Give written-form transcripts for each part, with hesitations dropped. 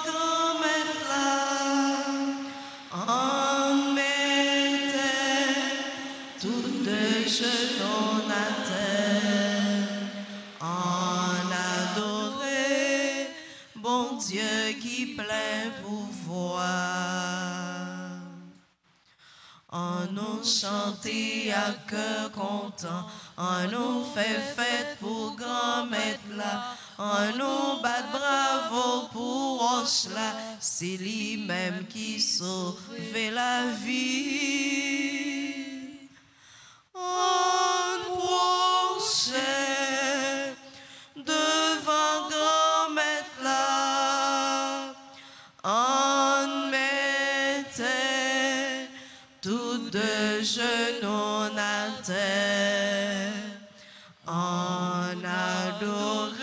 Grand-mère là, on mettait toutes deux genoux à terre, on adorait bon Dieu qui plein pouvoir. On nous chantait à cœur content, on nous fait fête pour grand-mère là, on nous bat bravo pour Osla, c'est lui-même qui sauve la vie. On prochait devant grand-mère là, on mettait tous deux genoux à terre, on adorait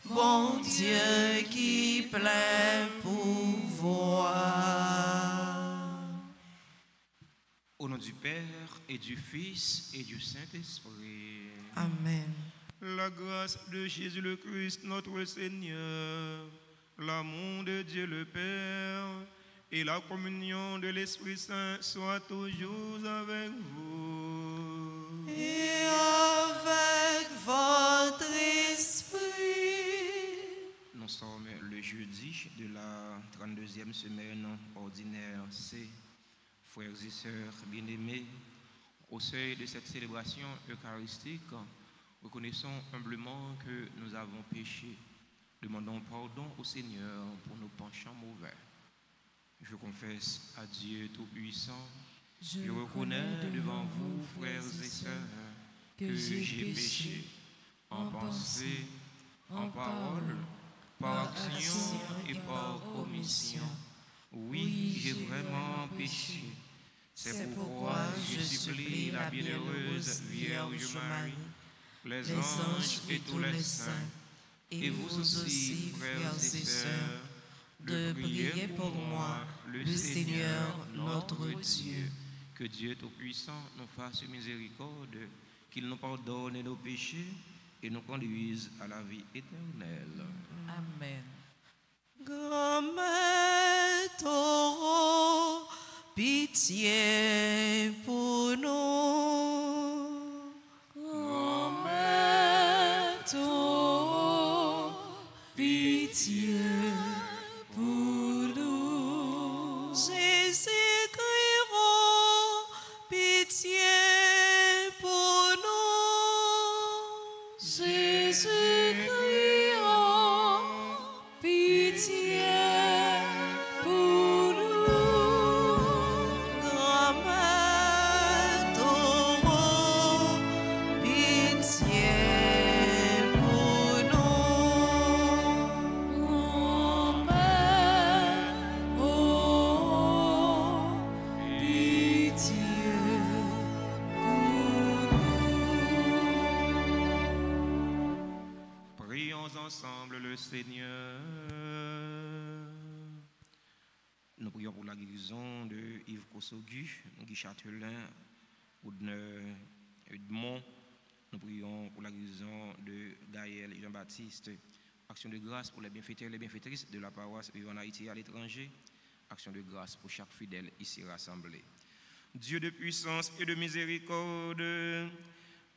bon Dieu qui plein pouvoir. Au nom du Père et du Fils et du Saint-Esprit. Amen. La grâce de Jésus le Christ, notre Seigneur, l'amour de Dieu le Père et la communion de l'Esprit Saint soient toujours avec vous. Et avec votre esprit. Nous sommes le jeudi de la 32e semaine ordinaire C. Frères et sœurs bien-aimés, au seuil de cette célébration eucharistique, reconnaissons humblement que nous avons péché. Demandons pardon au Seigneur pour nos penchants mauvais. Je confesse à Dieu Tout-Puissant, je reconnais devant vous, frères et sœurs, que j'ai péché en pensée, en parole, par action et par omission. Oui, j'ai vraiment péché. C'est pourquoi je supplie la bienheureuse Vierge Marie, les anges et tous les saints, et vous aussi, frères et sœurs, de prier pour moi, le Seigneur notre Dieu. Que Dieu Tout-Puissant nous fasse miséricorde, qu'il nous pardonne nos péchés et nous conduise à la vie éternelle. Amen. Grand-mère, t'auras pitié pour nous. Grand-mère, t'auras pitié pour nous. Jésus-Christ, pitié pour nous. Jésus-Christ, pitié pour nous. Grand-mère, t'auras pitié pour nous. Grand-mère, oh, pitié pour nous. Prions ensemble le Seigneur. Nous prions pour la guérison de Yves Kossogu, Guy Châtelain, Edmond. Nous prions pour la guérison de Gaël Jean-Baptiste. Action de grâce pour les bienfaiteurs et les bienfaitrices de la paroisse vivant en Haïti et à l'étranger. Action de grâce pour chaque fidèle ici rassemblé. Dieu de puissance et de miséricorde,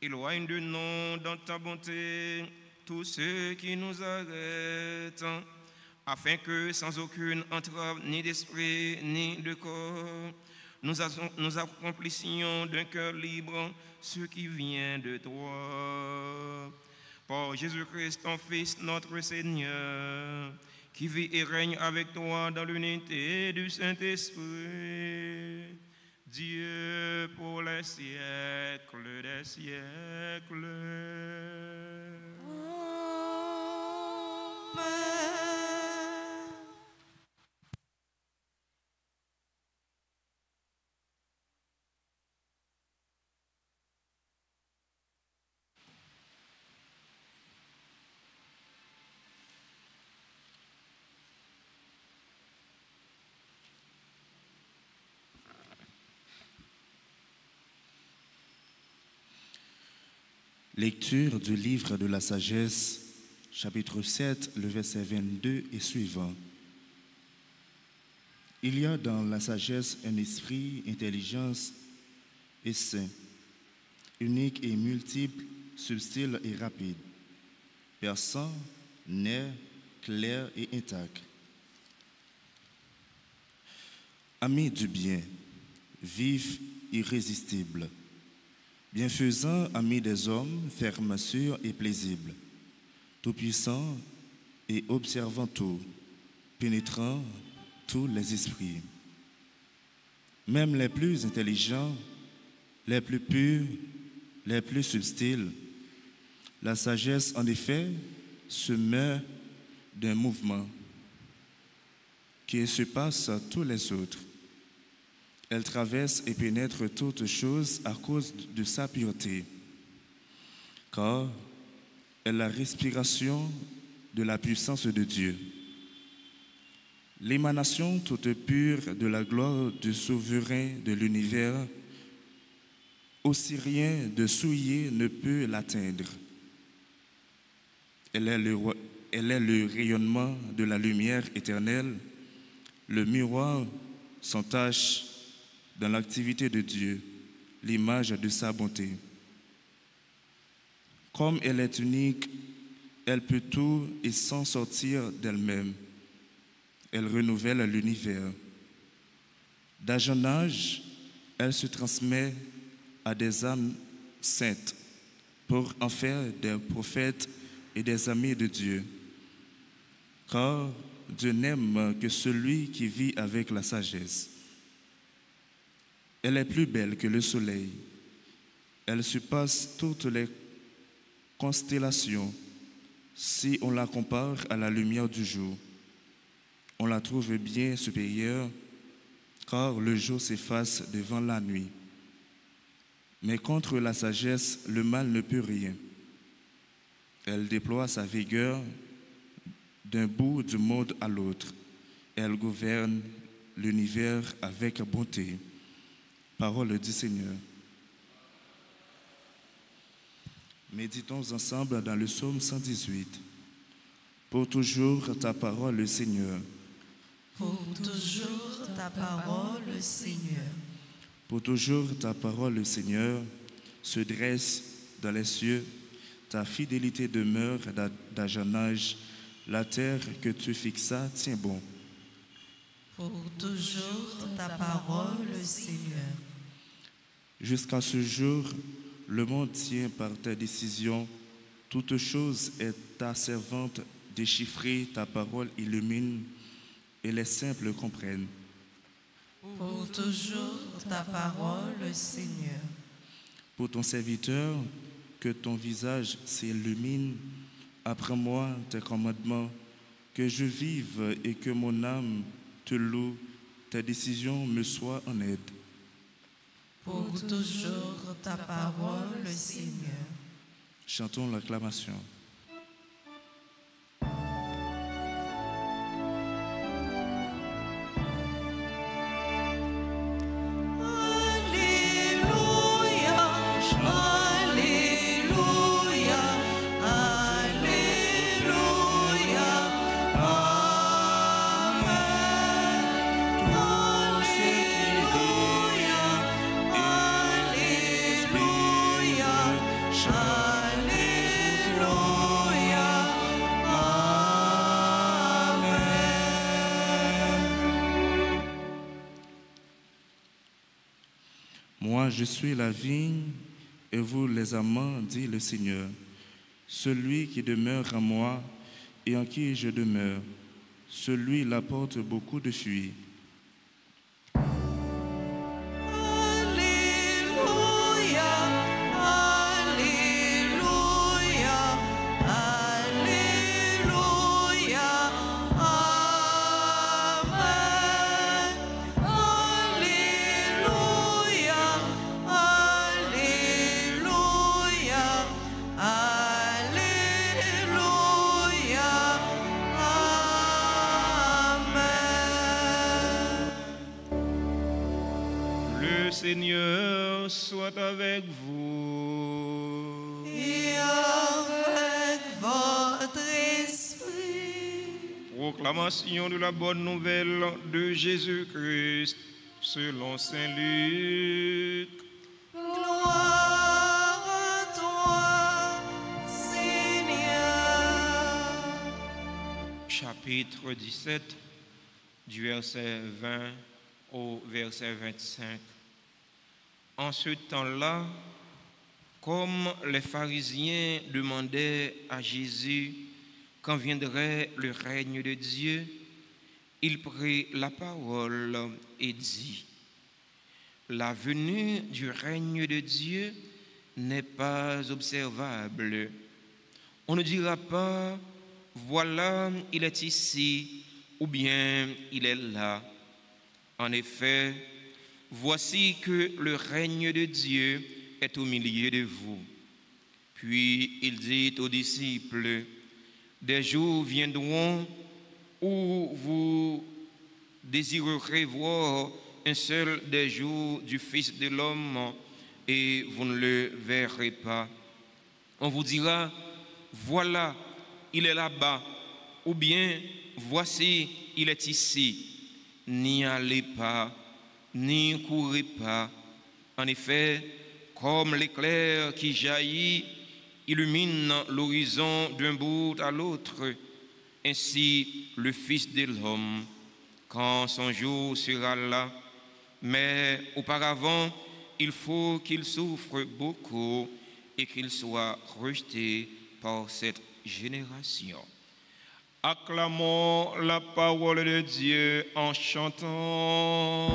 éloigne de nous dans ta bonté tous ceux qui nous arrêtent, afin que sans aucune entrave ni d'esprit ni de corps, nous accomplissions d'un cœur libre ce qui vient de toi. Par Jésus-Christ, ton Fils, notre Seigneur, qui vit et règne avec toi dans l'unité du Saint-Esprit, Dieu pour les siècles des siècles. Lecture du livre de la sagesse, chapitre 7, le verset 22 et suivant. Il y a dans la sagesse un esprit, intelligence et saint, unique et multiple, subtil et rapide, perçant, net, clair et intact. Ami du bien, vif, irrésistible, bienfaisant, ami des hommes, ferme, sûr et paisible, tout-puissant et observant tout, pénétrant tous les esprits. Même les plus intelligents, les plus purs, les plus subtils, la sagesse en effet se meurt d'un mouvement qui surpasse tous les autres. Elle traverse et pénètre toutes choses à cause de sa pureté, car elle est la respiration de la puissance de Dieu, l'émanation toute pure de la gloire du souverain de l'univers. Aussi rien de souillé ne peut l'atteindre. Elle est le rayonnement de la lumière éternelle, le miroir sans tache dans l'activité de Dieu, l'image de sa bonté. Comme elle est unique, elle peut tout et sans sortir d'elle-même. Elle renouvelle l'univers. D'âge en âge, elle se transmet à des âmes saintes pour en faire des prophètes et des amis de Dieu. Car Dieu n'aime que celui qui vit avec la sagesse. Elle est plus belle que le soleil. Elle surpasse toutes les constellations. Si on la compare à la lumière du jour, on la trouve bien supérieure, car le jour s'efface devant la nuit. Mais contre la sagesse, le mal ne peut rien. Elle déploie sa vigueur d'un bout du monde à l'autre. Elle gouverne l'univers avec bonté. Parole du Seigneur. Méditons ensemble dans le psaume 118. Pour toujours ta parole, Seigneur. Pour toujours ta parole, Seigneur. Pour toujours ta parole, Seigneur, se dresse dans les cieux. Ta fidélité demeure d'âge en âge. La terre que tu fixas tient bon. Pour toujours ta parole, Seigneur. Jusqu'à ce jour, le monde tient par ta décision. Toute chose est ta servante déchiffrée, ta parole illumine et les simples comprennent. Pour toujours ta parole, Seigneur. Pour ton serviteur, que ton visage s'illumine. Apprends-moi tes commandements, que je vive et que mon âme te loue. Tes décisions me soient en aide. Pour toujours ta parole, Seigneur. Chantons l'acclamation. Moi, je suis la vigne, et vous les amants, dit le Seigneur. Celui qui demeure en moi et en qui je demeure, celui-là porte beaucoup de fruits. Seigneur soit avec vous. Et avec votre Proclamation de la bonne nouvelle de Jésus-Christ selon Saint Luc. Gloire à toi, Seigneur. Chapitre 17, du verset 20 au verset 25. En ce temps-là, comme les pharisiens demandaient à Jésus quand viendrait le règne de Dieu, il prit la parole et dit: La venue du règne de Dieu n'est pas observable. On ne dira pas: voilà, il est ici, ou bien il est là. En effet, voici que le règne de Dieu est au milieu de vous. Puis il dit aux disciples: Des jours viendront où vous désirerez voir un seul des jours du Fils de l'homme et vous ne le verrez pas. On vous dira: voilà, il est là-bas, ou bien voici, il est ici. N'y allez pas, n'y courez pas. En effet, comme l'éclair qui jaillit illumine l'horizon d'un bout à l'autre, ainsi le Fils de l'homme, quand son jour sera là. Mais auparavant, il faut qu'il souffre beaucoup et qu'il soit rejeté par cette génération. Acclamons la parole de Dieu en chantant.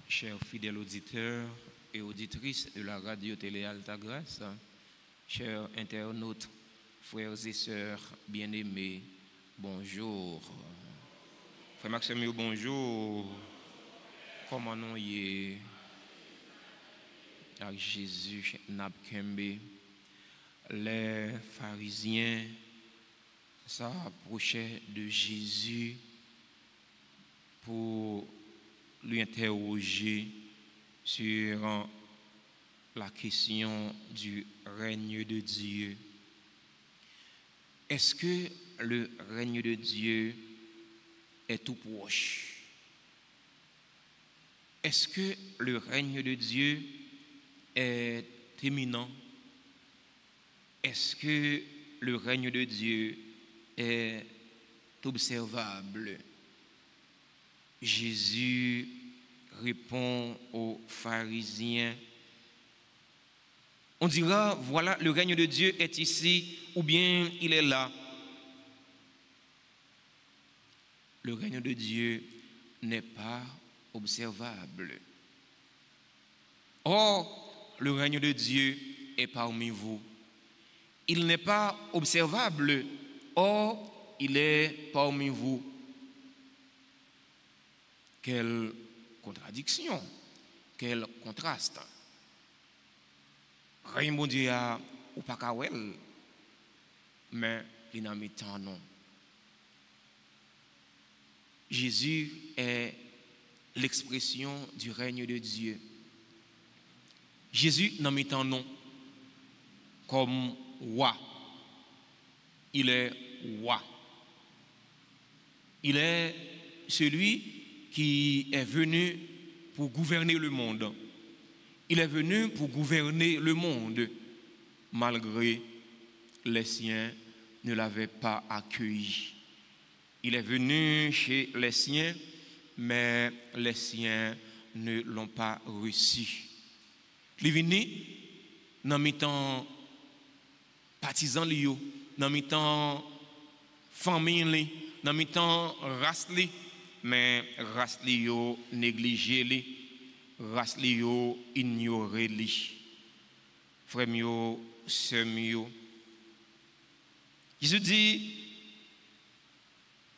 Chers fidèles auditeurs et auditrices de la radio-télé Altagrace, chers internautes, frères et sœurs bien-aimés, bonjour. Frère Maxime, bonjour. Comment nous y est avec Jésus Nabkembe? Les pharisiens s'approchaient de Jésus pour lui interroger sur la question du règne de Dieu. Est-ce que le règne de Dieu est tout proche? Est-ce que le règne de Dieu est imminent? Est-ce que le règne de Dieu est observable? Jésus répond aux pharisiens: on dira, voilà, le règne de Dieu est ici, ou bien il est là. Le règne de Dieu n'est pas observable. Or, le règne de Dieu est parmi vous. Il n'est pas observable, or, il est parmi vous. Quelle contradiction, quel contraste. Rien bon Dieu ou pas kawel, mais il n'a mis tant non. Jésus est l'expression du règne de Dieu. Jésus n'a mis tant non comme roi. Il est roi. Il est celui qui est venu pour gouverner le monde. Il est venu pour gouverner le monde, malgré les siens ne l'avaient pas accueilli. Il est venu chez les siens, mais les siens ne l'ont pas reçu. Il est venu dans mi-temps partisans, dans mi-temps famille, dans mi-temps race, mais race yo négligé li, race yo ignoré li. Frère yo semio. Jésus dit,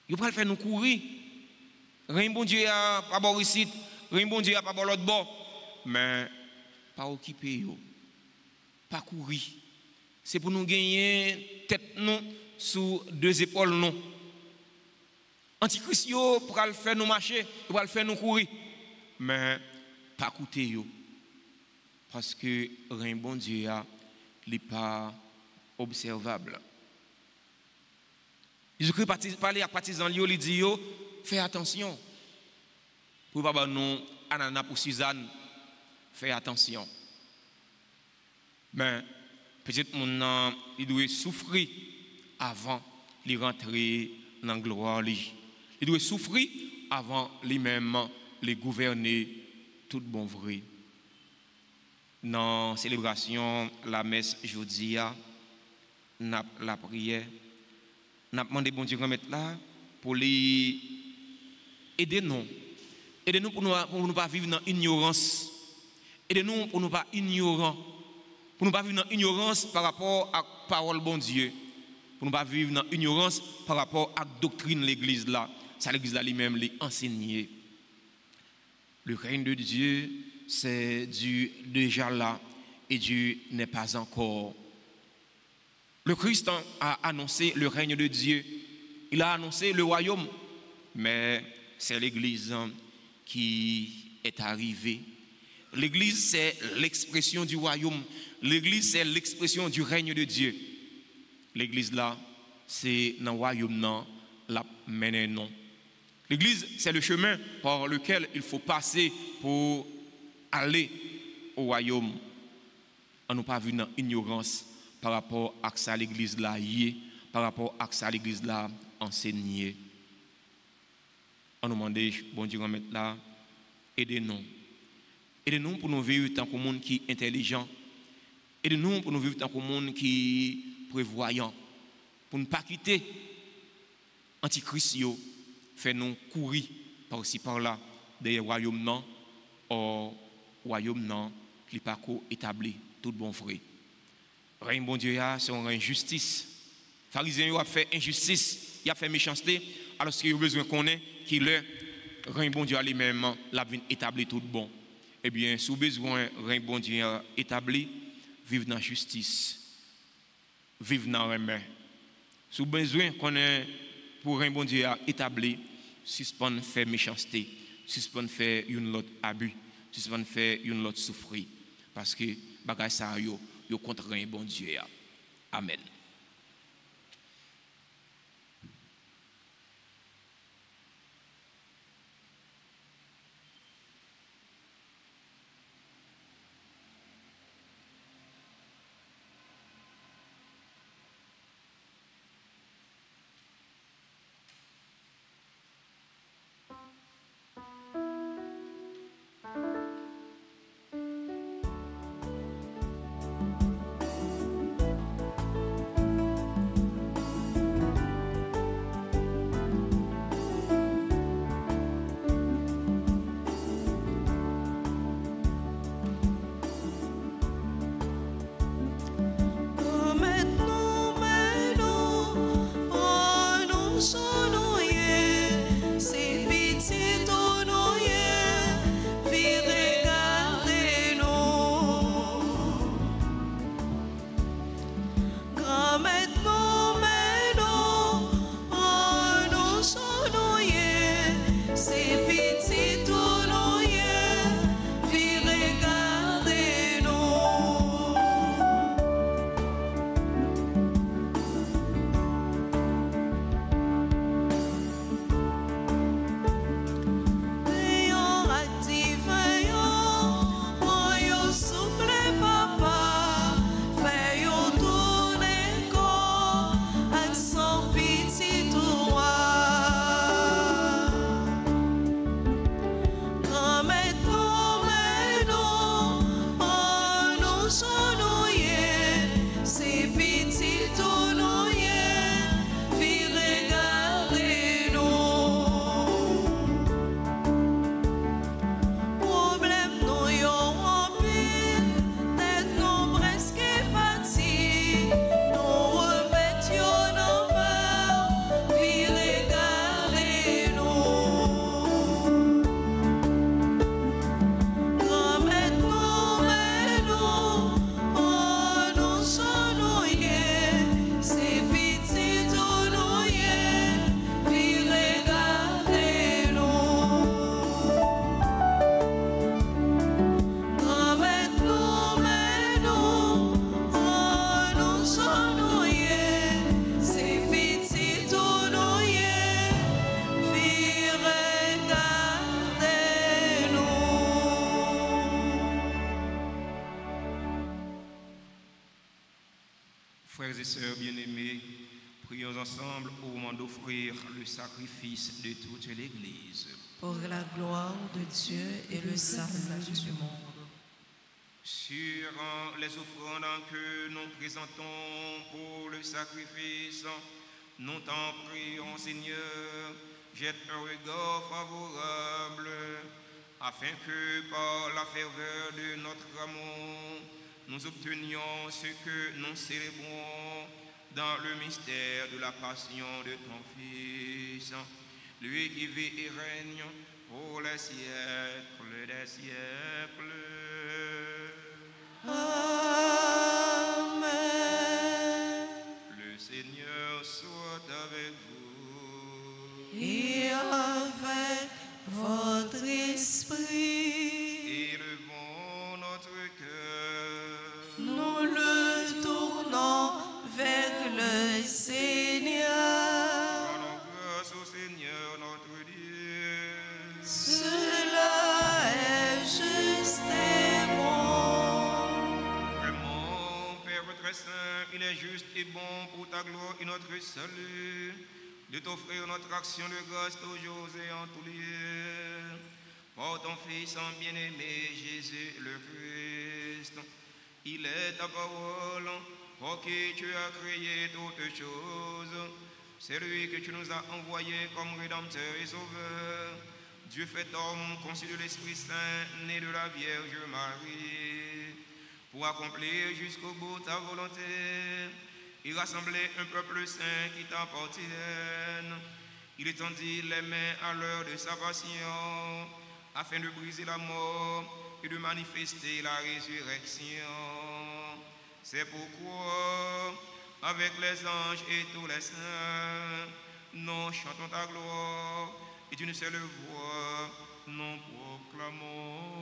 il va faire nous courir. Rien bon Dieu a pas bon ici, rien bon Dieu a pas bon l'autre bord, mais pas occuper yo, pas courir. C'est pour nous gagner tête nous sous deux épaules nous. Antichrist yo pour le faire nous marcher, pour le faire nous courir, mais pas coûter yo. Parce que rien bon Dieu a n'est pas observable. Jésus-Christ parlait à partisans liyo, il dit yo, fais attention. Pour pas nous ananas pour Suzanne, fais attention. Mais peut-être mon il doit souffrir avant de rentrer dans la gloire. Il doit souffrir avant lui-même de gouverner tout bon vrai. Dans la célébration, la messe jeudi, la prière, nous avons demandé bon Dieu de mettre là pour les aider nous. Aidez-nous pour ne pas vivre dans l'ignorance. Aidez-nous pour ne pas ignorants. Pour ne pas vivre dans l'ignorance par rapport à la parole bon Dieu. Pour ne pas vivre dans l'ignorance par rapport à la doctrine de l'église là. Ça l'église là lui-même les enseigner. Le règne de Dieu, c'est Dieu déjà là et Dieu n'est pas encore. Le Christ a annoncé le règne de Dieu. Il a annoncé le royaume. Mais c'est l'église qui est arrivée. L'église, c'est l'expression du royaume. L'église, c'est l'expression du règne de Dieu. L'église là, c'est dans le royaume non, la mène non. L'église, c'est le chemin par lequel il faut passer pour aller au royaume. On n'a pas vu dans l'ignorance par rapport à ça l'église là y par rapport à ça l'église là enseigné. On nous demande bon Dieu remettre là, aidez-nous. Aidez-nous pour nous vivre tant que monde qui est intelligent. Aidez-nous pour nous vivre tant que monde qui est prévoyant. Pour ne pas quitter Antichrist, fait-nous courir par-ci par-là, des royaumes non, au royaume non, qui n'est pas établi, tout bon vrai. Règne bon Dieu, c'est un règne justice. Les pharisiens ont fait injustice, ils ont fait méchanceté, alors qu'il y a besoin qu'on ait, qu'il le règne bon Dieu lui-même, la vie établie tout bon. Eh bien, si vous avez besoin règne bon Dieu établi, vivre dans la justice, vivre dans la main. Si vous avez besoin qu'on ait pour règne bon Dieu établi, suspendre faire méchanceté, suspendre faire une autre abus, suspendre faire une autre souffrir. Parce que bagay ça yo contre règne bon Dieu. Amen. et sœurs bien-aimés, prions ensemble au moment d'offrir le sacrifice de toute l'Église. Pour la gloire de Dieu et le salut du monde. Sur les offrandes que nous présentons pour le sacrifice, nous t'en prions, Seigneur, jette un regard favorable, afin que par la ferveur de notre amour, nous obtenions ce que nous célébrons dans le mystère de la passion de ton Fils, lui qui vit et règne pour les siècles des siècles. Amen. Le Seigneur soit avec vous. Et avec votre esprit, Élevons notre cœur. nous le tournons vers le Seigneur. Rendons grâce au Seigneur notre Dieu. Cela est juste et bon. Vraiment, Père très saint, il est juste et bon pour ta gloire et notre salut de t'offrir notre action de grâce toujours et en tous lieux. Par ton Fils en bien-aimé Jésus le Christ, il est ta parole, pour qui tu as créé toutes choses. C'est lui que tu nous as envoyé comme Rédempteur et Sauveur. Dieu fait homme, conçu de l'Esprit Saint, né de la Vierge Marie, pour accomplir jusqu'au bout ta volonté et rassembler un peuple saint qui t'appartienne. Il étendit les mains à l'heure de sa passion, afin de briser la mort et de manifester la résurrection. C'est pourquoi, avec les anges et tous les saints, nous chantons ta gloire et d'une seule voix, nous proclamons.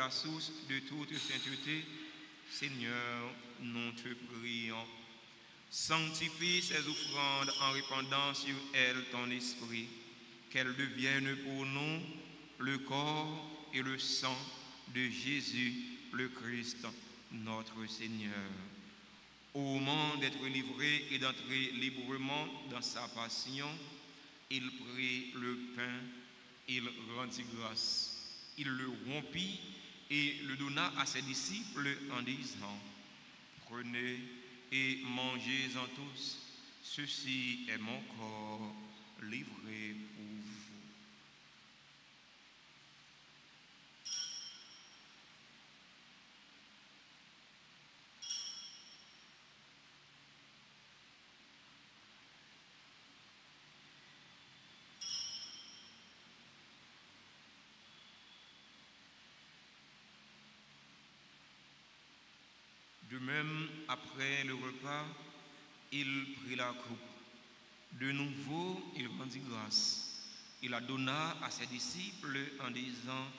Source de toute sainteté, Seigneur, nous te prions. Sanctifie ces offrandes en répandant sur elles ton esprit, qu'elles deviennent pour nous le corps et le sang de Jésus le Christ, notre Seigneur. Au moment d'être livré et d'entrer librement dans sa passion, il prit le pain, il rendit grâce, il le rompit et le donna à ses disciples en disant: Prenez et mangez-en tous. Ceci est mon corps livré pour vous. De même, après le repas, il prit la coupe. De nouveau, il rendit grâce. Il la donna à ses disciples en disant,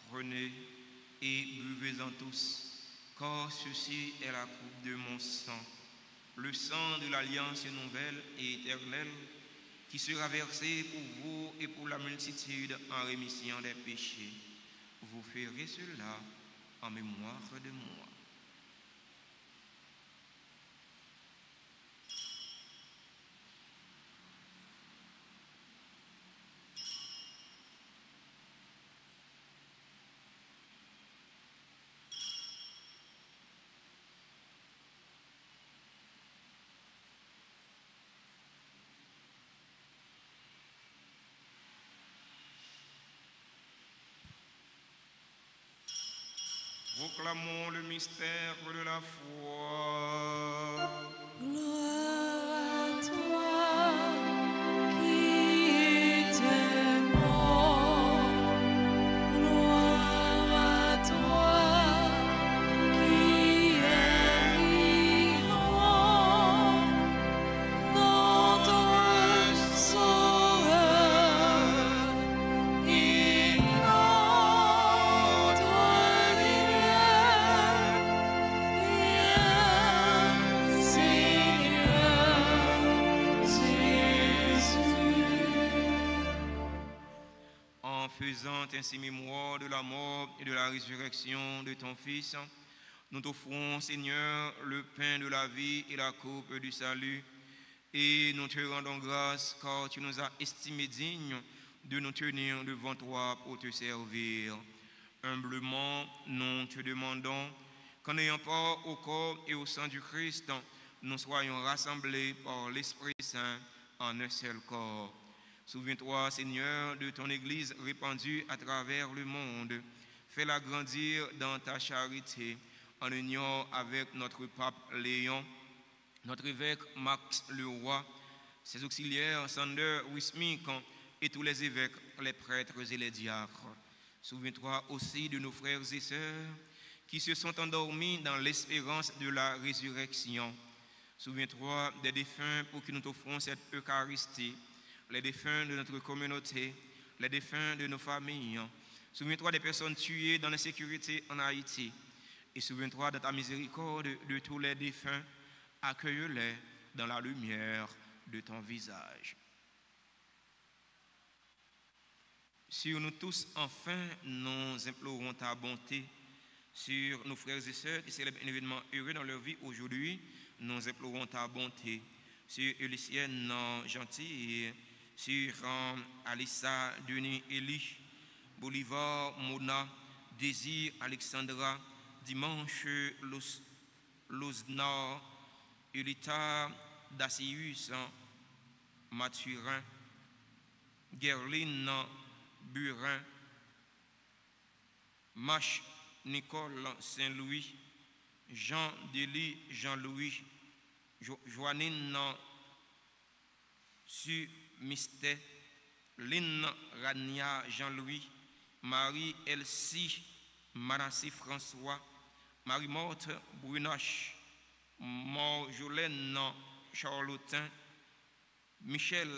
prenez et buvez-en tous, car ceci est la coupe de mon sang, le sang de l'alliance nouvelle et éternelle, qui sera versé pour vous et pour la multitude en rémission des péchés. Vous ferez cela en mémoire de moi. Proclamons le mystère de la foi. Gloire à toi qui étais mort. Gloire à toi qui es vivant. Notre Sauveur et notre En faisant ainsi mémoire de la mort et de la résurrection de ton Fils, nous t'offrons, Seigneur, le pain de la vie et la coupe du salut, et nous te rendons grâce car tu nous as estimés dignes de nous tenir devant toi pour te servir. Humblement, nous te demandons qu'en ayant part au corps et au sang du Christ, nous soyons rassemblés par l'Esprit Saint en un seul corps. Souviens-toi, Seigneur, de ton Église répandue à travers le monde. Fais-la grandir dans ta charité, en union avec notre pape Léon, notre évêque Max Leroy, ses auxiliaires Sander Wismik et tous les évêques, les prêtres et les diacres. Souviens-toi aussi de nos frères et sœurs qui se sont endormis dans l'espérance de la résurrection. Souviens-toi des défunts pour qui nous t'offrons cette Eucharistie, les défunts de notre communauté, les défunts de nos familles. Souviens-toi des personnes tuées dans l'insécurité en Haïti. Et souviens-toi de ta miséricorde de tous les défunts. Accueille-les dans la lumière de ton visage. Sur nous tous, enfin, nous implorons ta bonté. Sur nos frères et sœurs qui célèbrent un événement heureux dans leur vie aujourd'hui, nous implorons ta bonté. Sur Elysienne Gentille, sur Alissa, Denis, Elie, Bolivar, Mona, Désir, Alexandra, Dimanche, Lozna, Ulita, Dacius, Mathurin, Gerline, Burin, Mache, Nicole, Saint-Louis, Jean Dély, Jean-Louis, Joannine, Su Mistet, Lynn Rania, Jean-Louis, Marie Elsie, Manassi François, Marie-Morte Brunache, Marjolaine Charlotin, Michel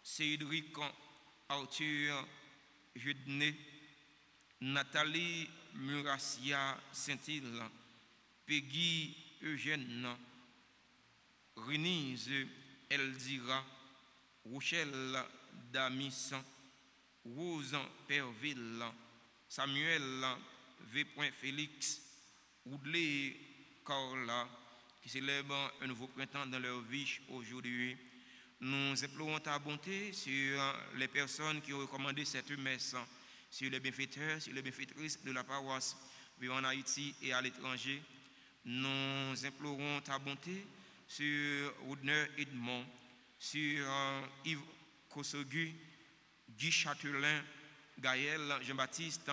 Cédric Arthur Judné, Nathalie Muracia Saint-Île, Peggy Eugène, Renise Eldira, Rochelle Damis, Rose Perville, Samuel V. Félix, Oudley Carla, qui célèbrent un nouveau printemps dans leur vie aujourd'hui. Nous implorons ta bonté sur les personnes qui ont recommandé cette messe, sur les bienfaiteurs, sur les bienfaitrices de la paroisse vivant en Haïti et à l'étranger. Nous implorons ta bonté sur Woodner Edmond, sur Yves Kossogu, Guy Châtelain, Gaël, Jean-Baptiste,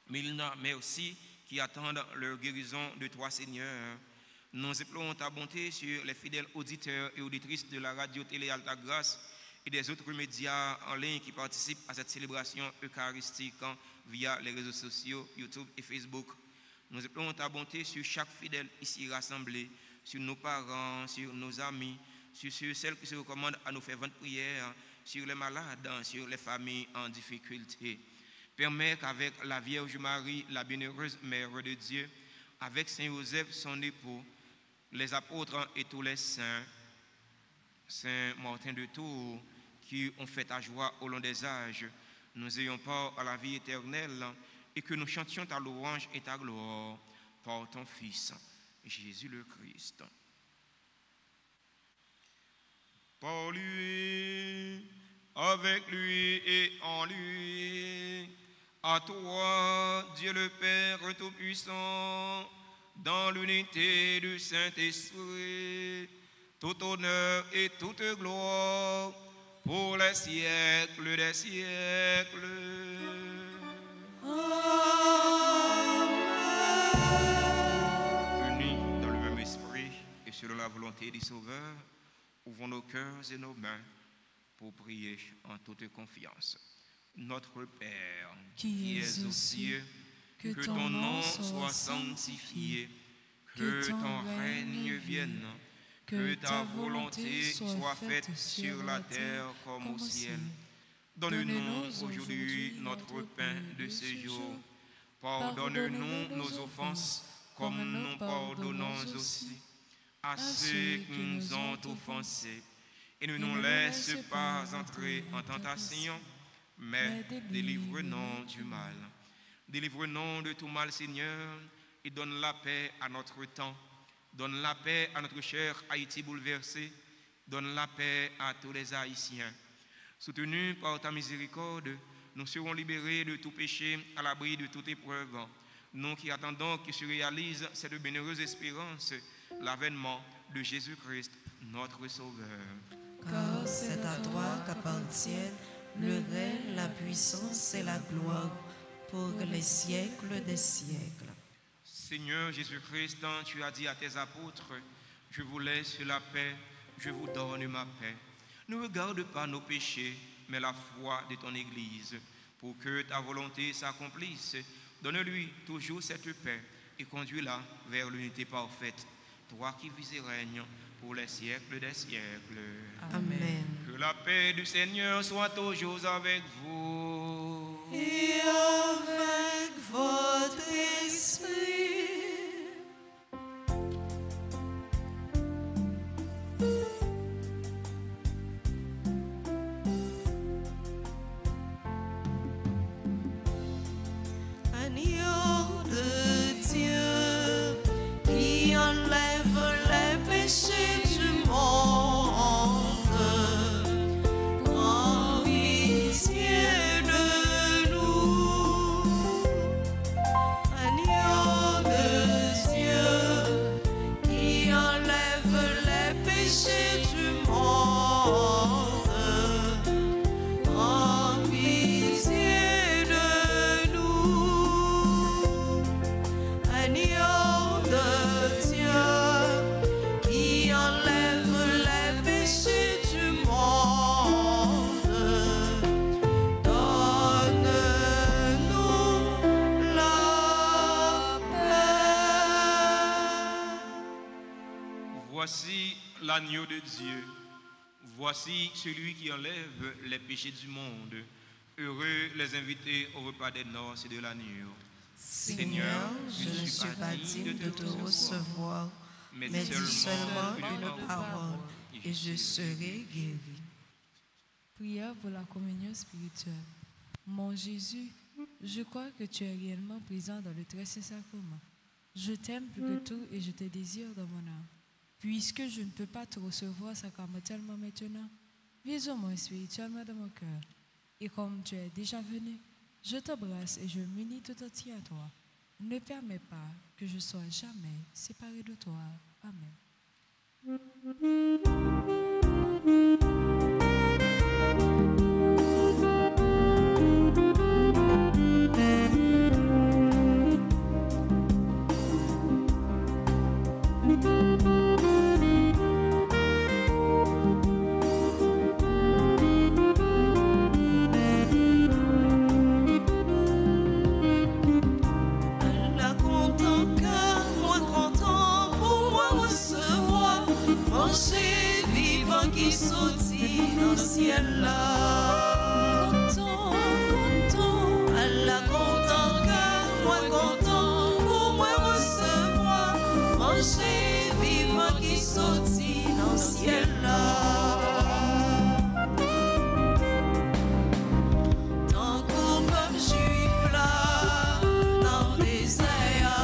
Milna, merci, qui attendent leur guérison de toi, Seigneur. Nous implorons ta bonté sur les fidèles auditeurs et auditrices de la radio Télé Alta Grâce et des autres médias en ligne qui participent à cette célébration eucharistique via les réseaux sociaux, YouTube et Facebook. Nous implorons ta bonté sur chaque fidèle ici rassemblé, sur nos parents, sur nos amis, sur celles qui se recommandent à nous faire 20 prières, sur les malades, sur les familles en difficulté. Permets qu'avec la Vierge Marie, la bienheureuse Mère de Dieu, avec Saint Joseph, son époux, les apôtres et tous les saints, Saint Martin de Tours, qui ont fait ta joie au long des âges, nous ayons part à la vie éternelle et que nous chantions ta louange et ta gloire par ton Fils, Jésus le Christ. Par lui, avec lui et en lui, à toi, Dieu le Père Tout-Puissant, dans l'unité du Saint-Esprit, tout honneur et toute gloire pour les siècles des siècles. Amen. Unis dans le même esprit et selon la volonté du Sauveur, ouvrons nos cœurs et nos mains pour prier en toute confiance. Notre Père, qui es aux cieux, que ton nom soit sanctifié, que ton règne vienne, que ta volonté soit faite sur la terre comme au ciel. Donne-nous aujourd'hui notre pain de ce jour. Pardonne-nous nos offenses, comme nous pardonnons aussi à ceux qui nous ont offensés. Et ne nous laisse pas entrer en tentation, mais délivre-nous du mal. Délivre-nous de tout mal, Seigneur, et donne la paix à notre temps. Donne la paix à notre cher Haïti bouleversé. Donne la paix à tous les Haïtiens. Soutenus par ta miséricorde, nous serons libérés de tout péché, à l'abri de toute épreuve. Nous qui attendons que se réalise cette bienheureuse espérance, l'avènement de Jésus-Christ, notre Sauveur. Car c'est à toi qu'appartiennent le règne, la puissance et la gloire pour les siècles des siècles. Seigneur Jésus-Christ, tu as dit à tes apôtres, je vous laisse la paix, je vous donne ma paix. Ne regarde pas nos péchés, mais la foi de ton Église, pour que ta volonté s'accomplisse. Donne-lui toujours cette paix et conduis-la vers l'unité parfaite, toi qui vis et règnes pour les siècles des siècles. Amen. Que la paix du Seigneur soit toujours avec vous. Et avec votre esprit. Agneau de Dieu qui enlève les péchés du monde, prends pitié de nous. Agneau de Dieu qui enlève les péchés du monde, prends pitié de nous. Agneau de Dieu qui enlève les péchés du monde, donne-nous la paix. Voici l'agneau de Dieu. Voici celui qui enlève les péchés du monde. Heureux les invités au repas des noces et de l'agneau. Seigneur, je ne suis pas digne de te recevoir, mais dis seulement une parole et je serai guéri. Prière pour la communion spirituelle. Mon Jésus, je crois que tu es réellement présent dans le très saint sacrement. Je t'aime plus que tout et je te désire dans mon âme. Puisque je ne peux pas te recevoir sacramentellement maintenant, viens au moins spirituellement dans mon cœur. Et comme tu es déjà venu, je t'embrasse et je m'unis tout entier à toi. ne permets pas que je sois jamais séparé de toi. Amen. Ciel là, content, content, Allah content, car moi content, pour moi recevoir, manger vivant qui sortit dans le ciel là. Tant qu'on comme juif là, dans le désert,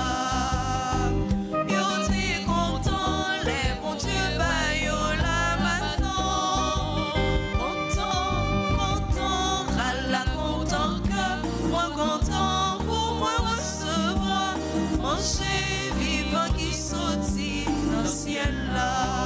yo t'es content, les bons Dieu bah yo là maintenant. Manger vivant qui sortit dans le ciel là.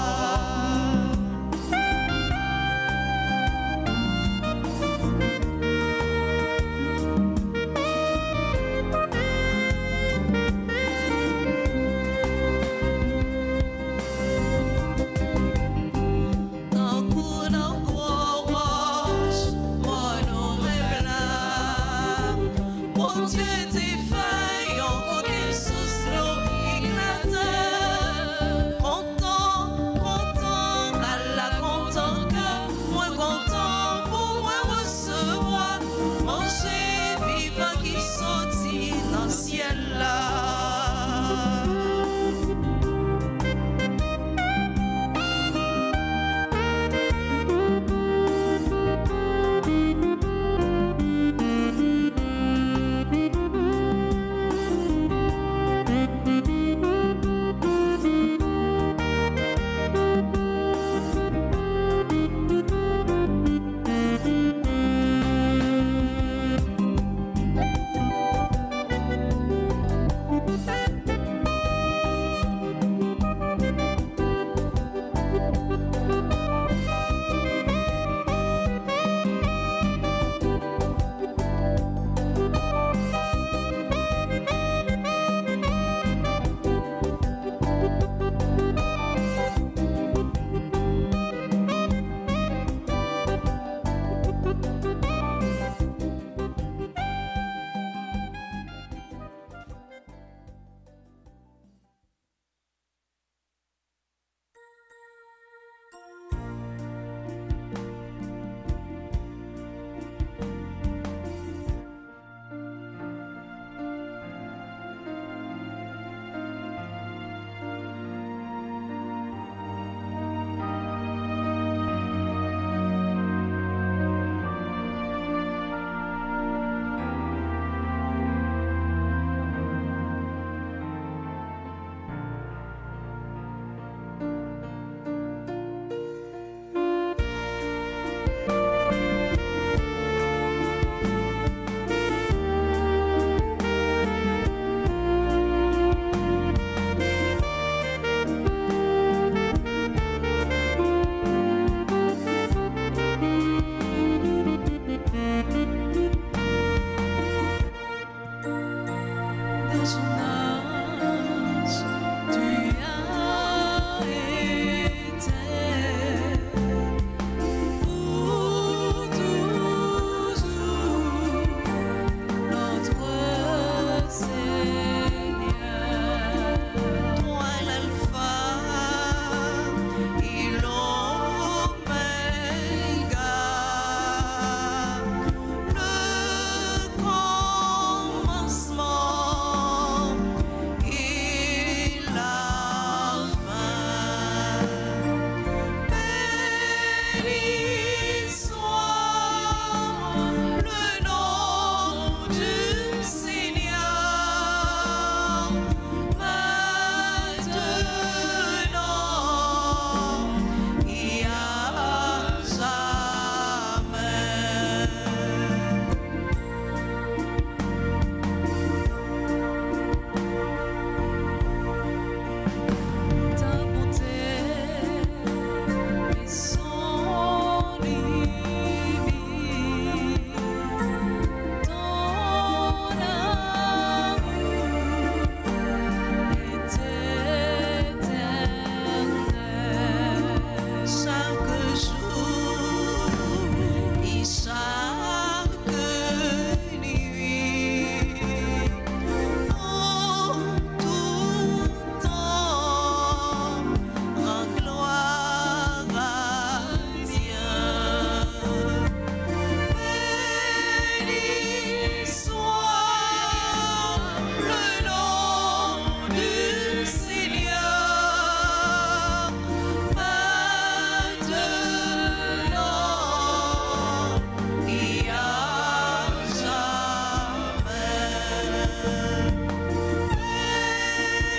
et à jamais.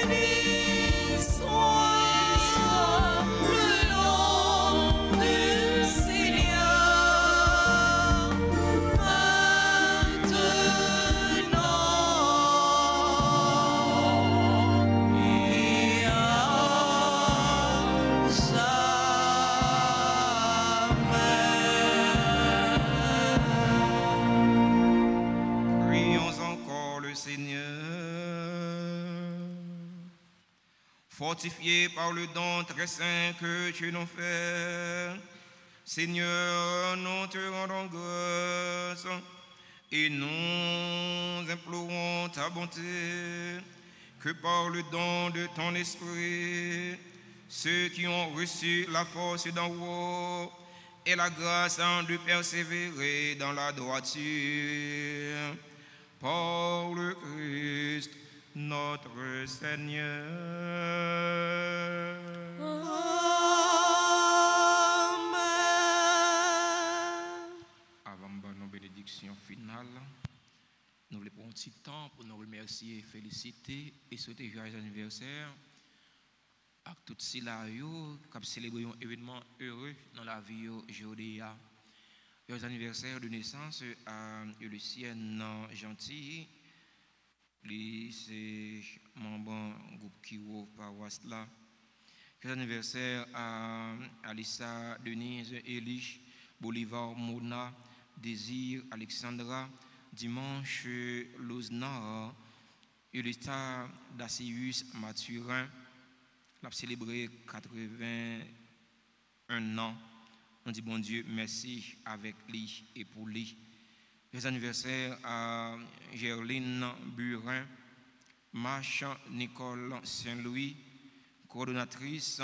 Béni soit le nom du Seigneur, maintenant et à jamais. Prions encore le Seigneur. Fortifiés par le don très saint que tu nous fais, Seigneur, nous te rendons grâce et nous implorons ta bonté, que par le don de ton esprit, ceux qui ont reçu la force d'en haut et la grâce de persévérer dans la droiture, par le Christ notre Seigneur. Amen. Avant nos bénédictions finales, nous voulons prendre un petit temps pour nous remercier, féliciter et souhaiter joyeux anniversaire à tous ceux qui célébrent un événement heureux dans la vie aujourd'hui. Joyeux anniversaire de naissance à Lucienne Gentil. C'est membre du groupe Kiro Paroisse là. Joyeux anniversaire à Alissa Denise Elich, Bolivar Mona, Désir Alexandra, Dimanche Lozna, Ulita Dacius Mathurin, l'a célébré 81 ans. On dit bon Dieu merci avec lui et pour lui. Les anniversaires à Gerline Burin, Marche Nicole Saint-Louis, coordonnatrice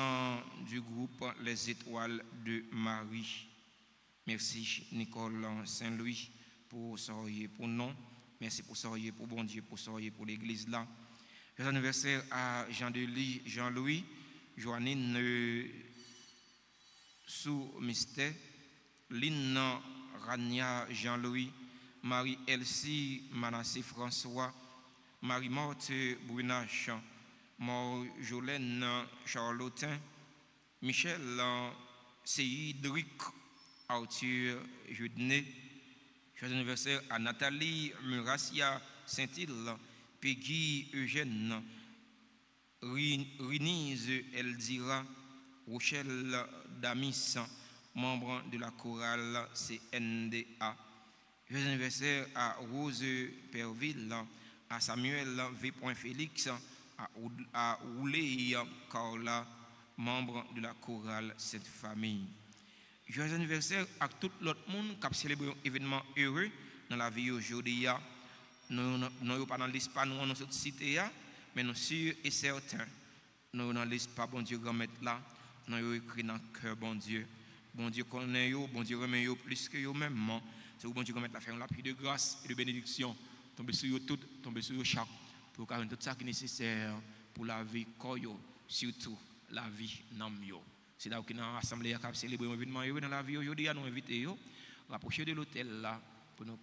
du groupe Les Étoiles de Marie. Merci Nicole Saint-Louis pour sourire pour nous. Merci pour sourire pour bon Dieu, pour sourire pour l'église là. Les anniversaires à Jean-Delis Jean-Louis, Joannine Sous-Mistet, Lynn Rania Jean-Louis, Marie-Elsie Manassé François, Marie-Morte Brunache, Jolène Charlotin, Michel Cédric Arthur Judené. Joyeux anniversaire à Nathalie Muracia Saint-Île, Peggy Eugène, Rinise Eldira, Rochelle Damis, membre de la chorale CNDA. Joyeux anniversaire à Rose Perville, à Samuel V. Félix, à Oulé Carla, membre de la chorale Cette Famille. Joyeux anniversaire à tout l'autre monde qui a célébré un événement heureux dans la vie aujourd'hui. Nous ne sommes pas dans l'espace, nous sommes cité, mais nous sommes sûrs et certains. Nous sommes dans l'espace, bon Dieu, grand maître là, nous sommes écrits dans le cœur, bon Dieu. Bon Dieu connaît vous, bon Dieu remet vous plus que vous-même. C'est bon Dieu qui met la faire la pluie de grâce et de bénédiction. Tomber sur vous tout, tomber sur vous chaque, pour faire tout ça qui est nécessaire pour la vie, surtout la vie dans yo. C'est là où nous avons assemblé à célébrer un événement dans la vie aujourd'hui. Nous invitons à rapprocher de l'hôtel là pour nous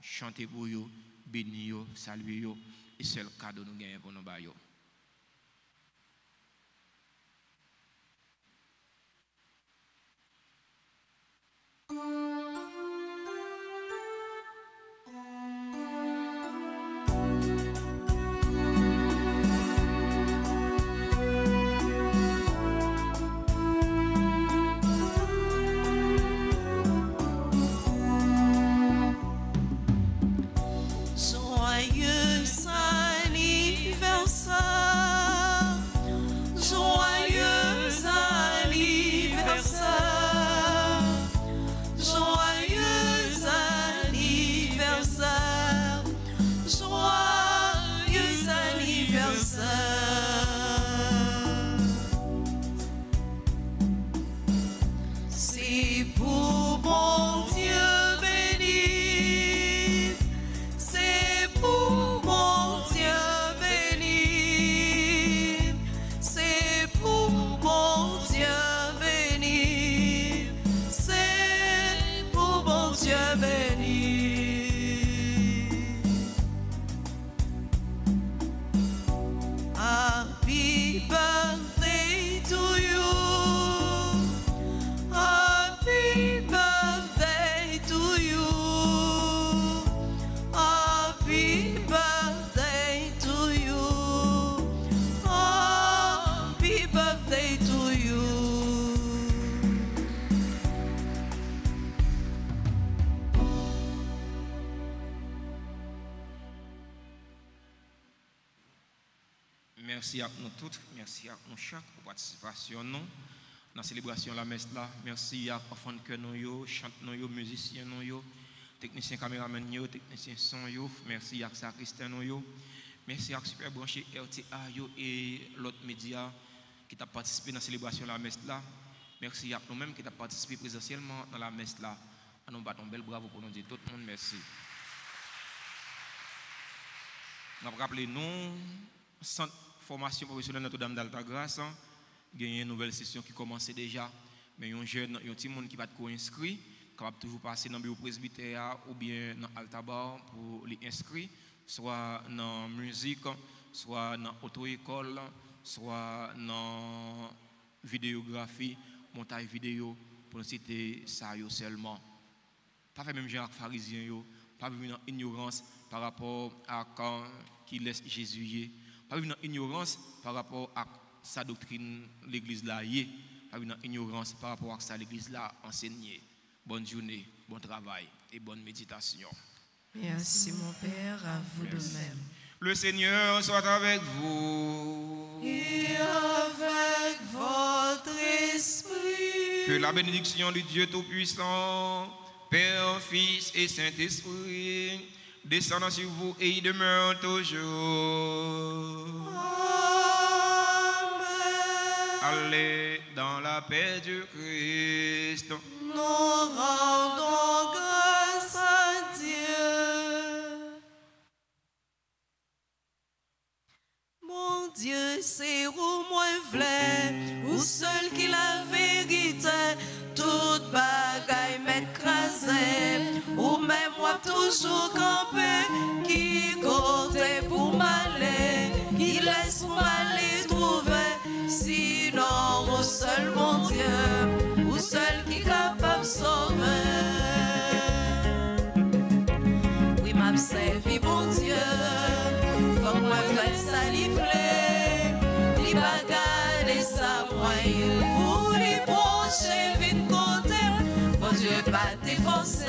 chanter pour vous, bénir vous, saluer vous. Et c'est le cadeau nous gagnons pour nous bailler. Joyeux anniversaire, joyeux anniversaire, joyeux anniversaire, joyeux anniversaire. C'est pour mon Dieu béni, c'est pour mon Dieu béni, c'est pour mon Dieu béni, Merci à nous toutes, merci à nous chaque pour participation nous dans la célébration de la messe là. Merci à enfants de cœur nous, chanteurs nous, musiciens nous, techniciens caméramans nous, techniciens son yo. Merci à Christian nous. Merci à Super Branché RTA yo et l'autre média qui t'a participé dans la célébration de la messe là. Merci à nous-mêmes qui t'a participé présentiellement dans la messe là. Nous battons bel bravo pour nous dire tout le monde merci. Nous rappelons nous centre formation professionnelle Notre-Dame d'Altagrace. Il y a une nouvelle session qui commence déjà. Mais il y a un jeune, un petit monde qui va être inscrit, capable toujours passer dans le bureau presbytère ou bien dans Altabar pour les inscrire, soit dans la musique, soit dans l'auto-école, soit dans la vidéographie, montage vidéo, pour ne citer ça seulement. Pas fait même genre pharisien, pas vivre dans l'ignorance par rapport à quand qui laisse Jésus, pas vivre dans l'ignorance par rapport à sa doctrine, l'église là, pas vivre dans l'ignorance par rapport à ça, l'église là enseignée. Bonne journée, bon travail et bonne méditation. Merci mon Père, à vous de même. Le Seigneur soit avec vous. Et avec votre esprit. Que la bénédiction du Dieu Tout-Puissant, Père, Fils et Saint-Esprit, descendant sur vous et y demeure toujours. Amen. Allez dans la paix du Christ. Nous rendons grâce à Dieu. Mon Dieu, c'est où moi v'lais, ou seul qui la vérité, toute bagaille m'écraser, ou même moi toujours camper, qui côté pour m'aller, qui laisse pour m'aller trouver, sinon au seul mon Dieu, ou seul qui capable sauver. Oui, m'a servi bon Dieu, faut que moi fasse ça livrer, li bagaille et ça moyen, pour les proches vite côté, bon Dieu pas défoncer.